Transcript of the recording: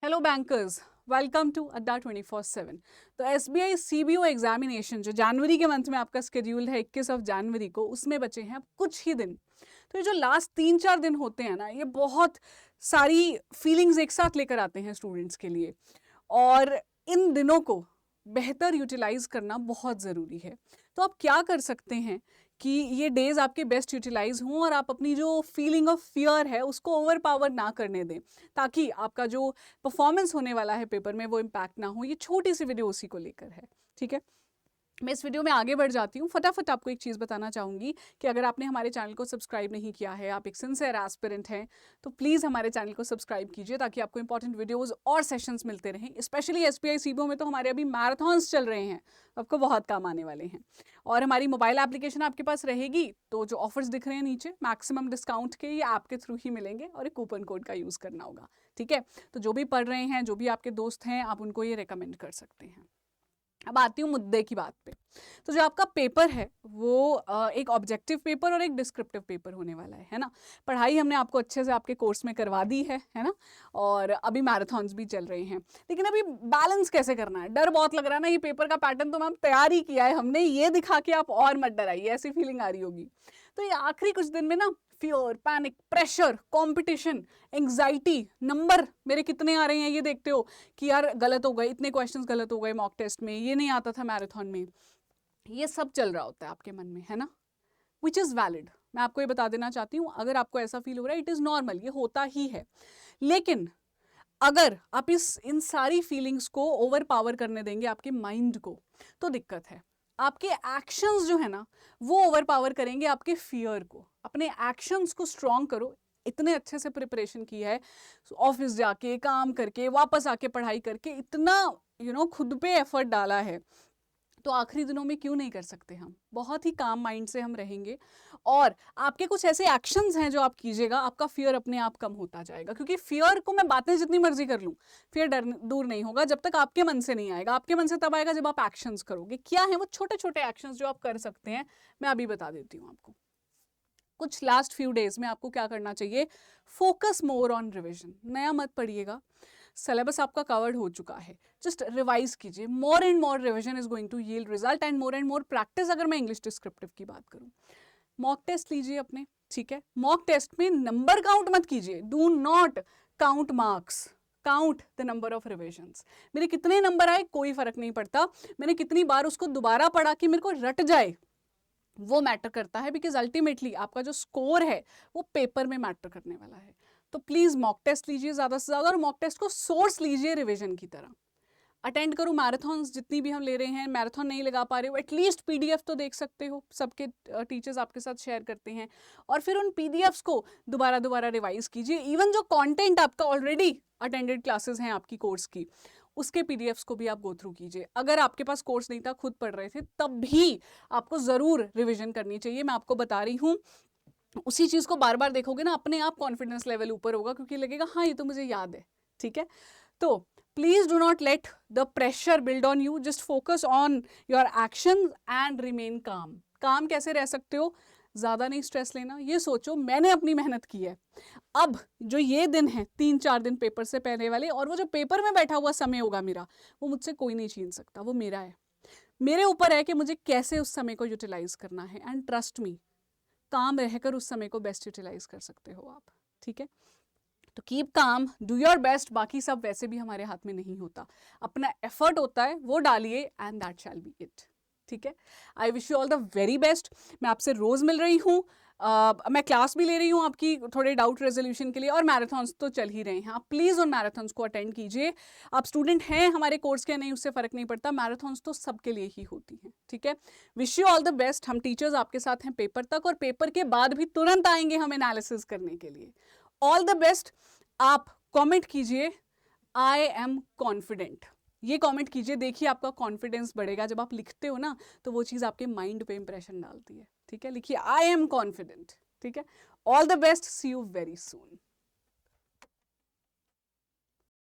Hello bankers, welcome to अड्डा 24/7। तो SBI CBO examination जो जनवरी के मंथ में आपका स्केड्यूल है 21 जनवरी को, उसमें बचे हैं अब कुछ ही दिन। तो ये जो लास्ट 3-4 दिन होते हैं ना, ये बहुत सारी फीलिंग्स एक साथ लेकर आते हैं स्टूडेंट्स के लिए, और इन दिनों को बेहतर यूटिलाइज करना बहुत ज़रूरी है। तो आप क्या कर सकते हैं कि ये डेज आपके बेस्ट यूटिलाइज हों और आप अपनी जो फीलिंग ऑफ फियर है उसको ओवर पावर ना करने दें, ताकि आपका जो परफॉर्मेंस होने वाला है पेपर में वो इम्पैक्ट ना हो। ये छोटी सी वीडियो उसी को लेकर है, ठीक है। मैं इस वीडियो में आगे बढ़ जाती हूँ। फटाफट आपको एक चीज़ बताना चाहूँगी कि अगर आपने हमारे चैनल को सब्सक्राइब नहीं किया है, आप एक सिंसियर एस्पिरेंट हैं, तो प्लीज़ हमारे चैनल को सब्सक्राइब कीजिए ताकि आपको इंपॉर्टेंट वीडियोस और सेशंस मिलते रहें। स्पेशली एसबीआई सीबीओ में तो हमारे अभी मैराथन्स चल रहे हैं, आपको बहुत काम आने वाले हैं। और हमारी मोबाइल एप्लीकेशन आपके पास रहेगी, तो जो ऑफर्स दिख रहे हैं नीचे मैक्सिमम डिस्काउंट के, ये ऐप के थ्रू ही मिलेंगे और एक कूपन कोड का यूज़ करना होगा, ठीक है। तो जो भी पढ़ रहे हैं, जो भी आपके दोस्त हैं, आप उनको ये रिकमेंड कर सकते हैं। अब आती हूँ मुद्दे की बात पे। तो जो आपका पेपर है वो एक ऑब्जेक्टिव पेपर और एक डिस्क्रिप्टिव पेपर होने वाला है ना। पढ़ाई हमने आपको अच्छे से आपके कोर्स में करवा दी है ना। और अभी मैराथन्स भी चल रहे हैं, लेकिन अभी बैलेंस कैसे करना है। डर बहुत लग रहा है ना, ये पेपर का पैटर्न तो मैम तैयार ही किया है हमने, ये दिखा के आप और मत डराइए, ऐसी फीलिंग आ रही होगी। तो ये आखिरी कुछ दिन में ना fear, panic, pressure, competition, anxiety, number मेरे कितने आ रहे हैं ये देखते हो कि यार गलत हो गए, इतने क्वेश्चंस गलत हो गए मॉक टेस्ट में, ये नहीं आता था मैराथन में, ये सब चल रहा होता है आपके मन में, है ना। विच इज़ वैलिड, मैं आपको ये बता देना चाहती हूँ। अगर आपको ऐसा फील हो रहा है, इट इज़ नॉर्मल, ये होता ही है। लेकिन अगर आप इन सारी फीलिंग्स को ओवर पावर करने देंगे आपके माइंड को, तो दिक्कत है। आपके एक्शंस जो है ना, वो ओवर पावर करेंगे आपके फियर को। अपने एक्शंस को स्ट्रॉन्ग करो। इतने अच्छे से प्रिपरेशन की है, ऑफिस जाके काम करके वापस आके पढ़ाई करके इतना खुद पे एफर्ट डाला है, तो आखिरी दिनों में क्यों नहीं कर सकते। हम बहुत ही काम माइंड से हम रहेंगे, और आपके कुछ ऐसे एक्शंस हैं जो आप कीजिएगा, आपका फियर अपने आप कम होता जाएगा। क्योंकि फियर को मैं बातें जितनी मर्जी कर लूँ, फियर दूर नहीं होगा जब तक आपके मन से नहीं आएगा। आपके मन से तब आएगा जब आप एक्शंस करोगे। क्या है वो छोटे छोटे एक्शंस जो आप कर सकते हैं, मैं अभी बता देती हूँ आपको। कुछ लास्ट फ्यू डेज में आपको क्या करना चाहिए, फोकस मोर ऑन रिविजन। नया मत पढ़िएगा, सिलेबस आपका कवर्ड हो चुका है, जस्ट रिवाइज कीजिए। More and more revision is going to yield result, and more practice. अगर मैं इंग्लिश डिस्क्रिप्टिव की बात करूं, मॉक टेस्ट लीजिए अपने, ठीक है। मॉक टेस्ट में नंबर काउंट मत कीजिए, do not count marks, count the number of revisions. मेरे कितने नंबर आए कोई फर्क नहीं पड़ता, मैंने कितनी बार उसको दोबारा पढ़ा कि मेरे को रट जाए, वो मैटर करता है। बिकॉज अल्टीमेटली आपका जो स्कोर है वो पेपर में मैटर करने वाला है। तो प्लीज मॉक टेस्ट लीजिए ज़्यादा से ज़्यादा, और मॉक टेस्ट को सोर्स लीजिए रिवीजन की तरह। अटेंड करो मैराथन्स जितनी भी हम ले रहे हैं। मैराथन नहीं लगा पा रहे हो, एटलीस्ट पीडीएफ तो देख सकते हो, सबके टीचर्स आपके साथ शेयर करते हैं, और फिर उन पीडीएफ्स को दोबारा दोबारा रिवाइज कीजिए। इवन जो कंटेंट आपका ऑलरेडी अटेंडेड क्लासेस हैं आपकी कोर्स की, उसके पीडीएफ्स को भी आप गो थ्रू कीजिए। अगर आपके पास कोर्स नहीं था, खुद पढ़ रहे थे, तब भी आपको ज़रूर रिविजन करनी चाहिए। मैं आपको बता रही हूँ, उसी चीज़ को बार बार देखोगे ना, अपने आप कॉन्फिडेंस लेवल ऊपर होगा, क्योंकि लगेगा हाँ ये तो मुझे याद है, ठीक है। तो please do not let the pressure build on you, just focus on your action and remain काम। काम कैसे रह सकते हो, ज़्यादा नहीं स्ट्रेस लेना। ये सोचो मैंने अपनी मेहनत की है, अब जो ये दिन है 3-4 दिन पेपर से पहले वाले, और वो जो पेपर में बैठा हुआ समय होगा मेरा, वो मुझसे कोई नहीं छीन सकता, वो मेरा है। मेरे ऊपर है कि मुझे कैसे उस समय को यूटिलाइज करना है, एंड ट्रस्ट मी, काम रहकर उस समय को बेस्ट यूटिलाइज कर सकते हो आप, ठीक है। तो keep calm, do your best. बाकी सब वैसे भी हमारे हाथ में नहीं होता, अपना एफर्ट होता है, वो डालिए, and that shall be it, ठीक है। I wish you all the very best. मैं आपसे रोज मिल रही हूँ, मैं क्लास भी ले रही हूँ आपकी थोड़े डाउट रेजोल्यूशन के लिए, और मैराथन्स तो चल ही रहे हैं। आप प्लीज़ उन मैराथन्स को अटेंड कीजिए। आप स्टूडेंट हैं हमारे कोर्स के, नहीं, उससे फ़र्क नहीं पड़ता, मैराथन्स तो सबके लिए ही होती हैं, ठीक है। Wish you all the best. हम टीचर्स आपके साथ हैं पेपर तक, और पेपर के बाद भी तुरंत आएंगे हम एनालिसिस करने के लिए। All the best. आप कॉमेंट कीजिए आई एम कॉन्फिडेंट, ये कमेंट कीजिए, देखिए आपका कॉन्फिडेंस बढ़ेगा। जब आप लिखते हो ना, तो वो चीज़ आपके माइंड पे इंप्रेशन डालती है, ठीक है। लिखिए आई एम कॉन्फिडेंट, ठीक है। All the best, see you very soon.